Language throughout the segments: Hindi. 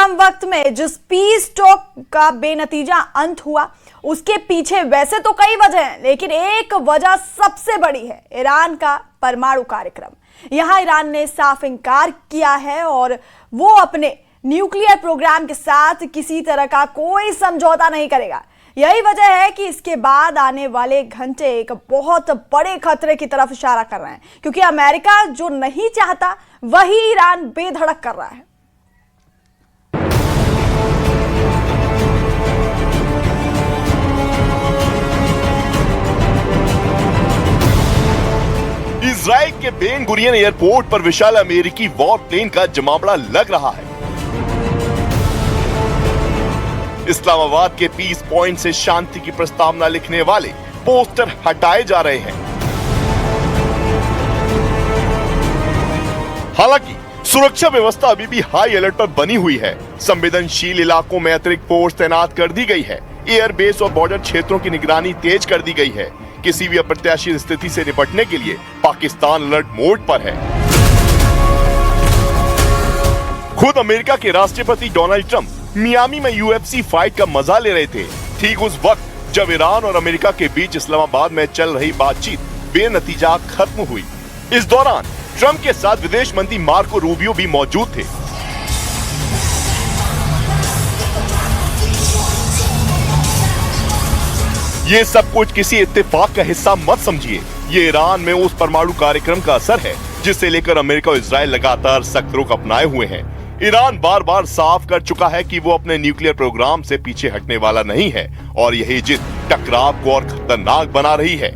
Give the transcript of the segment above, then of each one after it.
कम वक्त में जिस पीस टॉक का बेनतीजा अंत हुआ उसके पीछे वैसे तो कई वजह हैं, लेकिन एक वजह सबसे बड़ी है ईरान का परमाणु कार्यक्रम। यहां ईरान ने साफ इनकार किया है और वो अपने न्यूक्लियर प्रोग्राम के साथ किसी तरह का कोई समझौता नहीं करेगा। यही वजह है कि इसके बाद आने वाले घंटे एक बहुत बड़े खतरे की तरफ इशारा कर रहे हैं, क्योंकि अमेरिका जो नहीं चाहता वही ईरान बेधड़क कर रहा है। इजराइल के बेन गुरियन एयरपोर्ट पर विशाल अमेरिकी वॉर प्लेन का जमावड़ा लग रहा है। इस्लामाबाद के पीस पॉइंट से शांति की प्रस्तावना लिखने वाले पोस्टर हटाए जा रहे हैं। हालांकि सुरक्षा व्यवस्था अभी भी हाई अलर्ट पर बनी हुई है। संवेदनशील इलाकों में अतिरिक्त फोर्स तैनात कर दी गई है। एयरबेस और बॉर्डर क्षेत्रों की निगरानी तेज कर दी गई है। किसी भी अप्रत्याशित स्थिति से निपटने के लिए पाकिस्तान अलर्ट मोड पर है। खुद अमेरिका के राष्ट्रपति डोनाल्ड ट्रंप मियामी में यूएफसी फाइट का मजा ले रहे थे, ठीक उस वक्त जब ईरान और अमेरिका के बीच इस्लामाबाद में चल रही बातचीत बेनतीजा खत्म हुई। इस दौरान ट्रंप के साथ विदेश मंत्री मार्को रूबियो भी मौजूद थे। ये सब कुछ किसी इत्तेफाक का हिस्सा मत समझिए। ये ईरान में उस परमाणु कार्यक्रम का असर है जिसे लेकर अमेरिका और इजराइल लगातार सख्त रुख अपनाए हुए हैं। ईरान बार बार साफ कर चुका है कि वो अपने न्यूक्लियर प्रोग्राम से पीछे हटने वाला नहीं है और यही जिद टकराव को और खतरनाक बना रही है।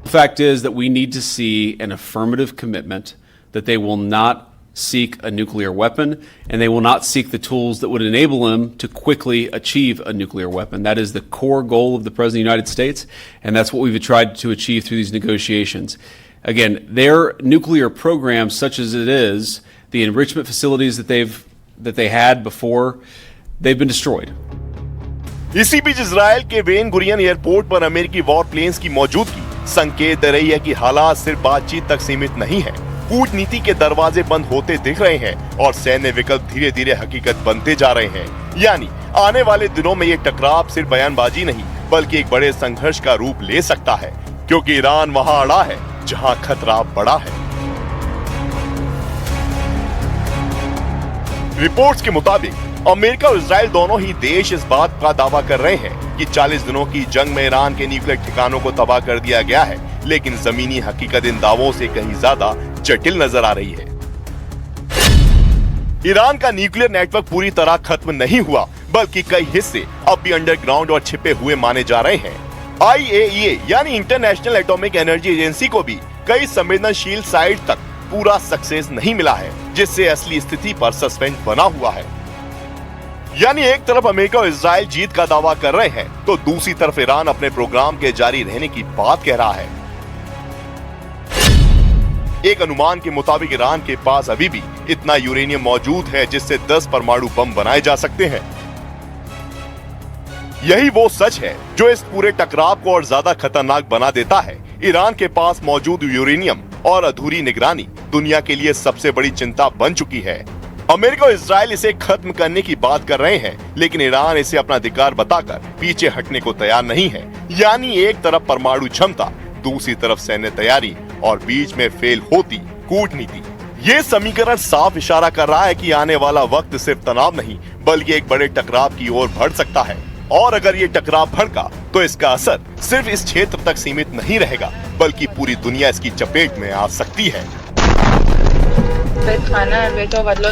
The fact is that we need to see an affirmative commitment that they will not seek a nuclear weapon and they will not seek the tools that would enable them to quickly achieve a nuclear weapon. That is the core goal of the President of the United States, and that's what we've tried to achieve through these negotiations. Again, their nuclear program, such as it is, the enrichment facilities that they had before, they've been destroyed. इसी बीच इजराइल के बेन गुरियन एयरपोर्ट पर अमेरिकी वॉर प्लेन्स की मौजूदगी संकेत दे रही है कि हालात सिर्फ बातचीत तक सीमित नहीं है। कूटनीति के दरवाजे बंद होते दिख रहे हैं और सैन्य विकल्प धीरे धीरे हकीकत बनते जा रहे हैं। यानी आने वाले दिनों में ये टकराव सिर्फ बयानबाजी नहीं बल्कि एक बड़े संघर्ष का रूप ले सकता है, क्योंकि ईरान वहां अड़ा है जहां खतरा बड़ा है। रिपोर्ट्स के मुताबिक अमेरिका और इजराइल दोनों ही देश इस बात का दावा कर रहे हैं कि 40 दिनों की जंग में ईरान के न्यूक्लियर ठिकानों को तबाह कर दिया गया है, लेकिन जमीनी हकीकत इन दावों से कहीं ज्यादा जटिल नजर आ रही है। ईरान का न्यूक्लियर नेटवर्क पूरी तरह खत्म नहीं हुआ, बल्कि कई हिस्से अब भी अंडरग्राउंड और छिपे हुए माने जा रहे हैं। IAEA यानी इंटरनेशनल एटॉमिक एनर्जी एजेंसी को भी कई संवेदनशील साइट तक पूरा सक्सेस नहीं मिला है, जिससे असली स्थिति पर सस्पेंस बना हुआ है। यानी एक तरफ अमेरिका और इजराइल जीत का दावा कर रहे हैं, तो दूसरी तरफ ईरान अपने प्रोग्राम के जारी रहने की बात कह रहा है। एक अनुमान के मुताबिक ईरान के पास अभी भी इतना यूरेनियम मौजूद है जिससे 10 परमाणु बम बनाए जा सकते हैं। यही वो सच है जो इस पूरे टकराव को और ज्यादा खतरनाक बना देता है। ईरान के पास मौजूद यूरेनियम और अधूरी निगरानी दुनिया के लिए सबसे बड़ी चिंता बन चुकी है। अमेरिका और इजराइल इसे खत्म करने की बात कर रहे हैं, लेकिन ईरान इसे अपना अधिकार बताकर पीछे हटने को तैयार नहीं है। यानी एक तरफ परमाणु क्षमता, दूसरी तरफ सैन्य तैयारी और बीच में फेल होती कूटनीति। ये समीकरण साफ इशारा कर रहा है कि आने वाला वक्त सिर्फ तनाव नहीं बल्कि एक बड़े टकराव की ओर बढ़ सकता है। और अगर ये टकराव भड़का तो इसका असर सिर्फ इस क्षेत्र तक सीमित नहीं रहेगा बल्कि पूरी दुनिया इसकी चपेट में आ सकती है। खाना बेटो बदलो